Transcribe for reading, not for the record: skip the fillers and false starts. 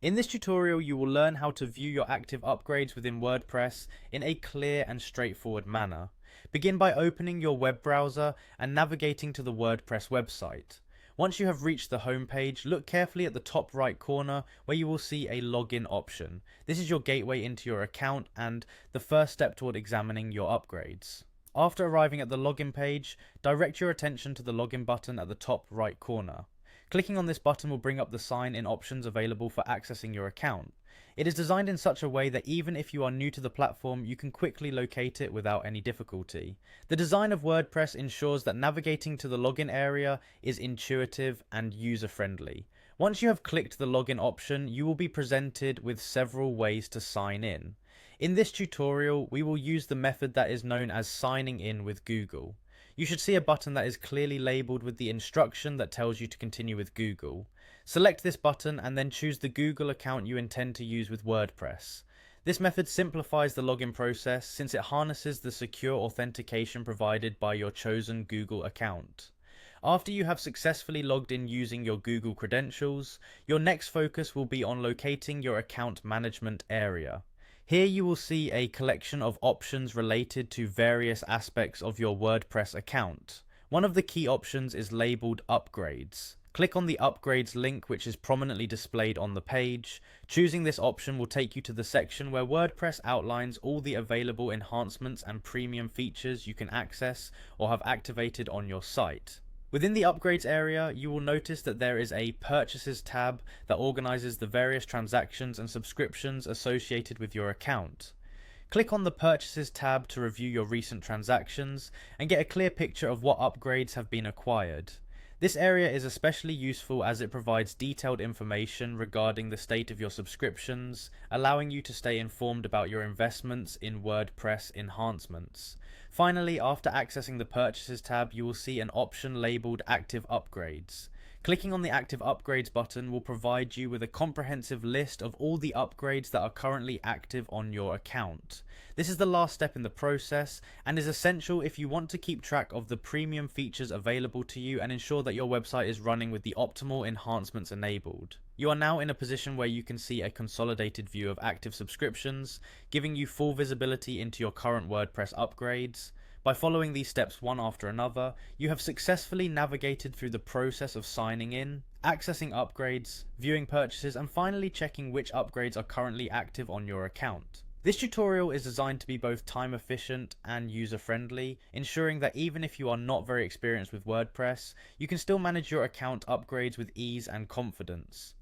In this tutorial, you will learn how to view your active upgrades within WordPress in a clear and straightforward manner. Begin by opening your web browser and navigating to the WordPress website. Once you have reached the home page, look carefully at the top right corner where you will see a login option. This is your gateway into your account and the first step toward examining your upgrades. After arriving at the login page, direct your attention to the login button at the top right corner. Clicking on this button will bring up the sign-in options available for accessing your account. It is designed in such a way that even if you are new to the platform, you can quickly locate it without any difficulty. The design of WordPress ensures that navigating to the login area is intuitive and user-friendly. Once you have clicked the login option, you will be presented with several ways to sign in. In this tutorial, we will use the method that is known as signing in with Google. You should see a button that is clearly labeled with the instruction that tells you to continue with Google. Select this button and then choose the Google account you intend to use with WordPress. This method simplifies the login process since it harnesses the secure authentication provided by your chosen Google account. After you have successfully logged in using your Google credentials, your next focus will be on locating your account management area. Here you will see a collection of options related to various aspects of your WordPress account. One of the key options is labeled Upgrades. Click on the Upgrades link, which is prominently displayed on the page. Choosing this option will take you to the section where WordPress outlines all the available enhancements and premium features you can access or have activated on your site. Within the upgrades area, you will notice that there is a Purchases tab that organizes the various transactions and subscriptions associated with your account. Click on the Purchases tab to review your recent transactions and get a clear picture of what upgrades have been acquired. This area is especially useful as it provides detailed information regarding the state of your subscriptions, allowing you to stay informed about your investments in WordPress enhancements. Finally, after accessing the Purchases tab, you will see an option labeled Active Upgrades. Clicking on the Active Upgrades button will provide you with a comprehensive list of all the upgrades that are currently active on your account. This is the last step in the process and is essential if you want to keep track of the premium features available to you and ensure that your website is running with the optimal enhancements enabled. You are now in a position where you can see a consolidated view of active subscriptions, giving you full visibility into your current WordPress upgrades. By following these steps one after another, you have successfully navigated through the process of signing in, accessing upgrades, viewing purchases, and finally checking which upgrades are currently active on your account. This tutorial is designed to be both time efficient and user friendly, ensuring that even if you are not very experienced with WordPress, you can still manage your account upgrades with ease and confidence.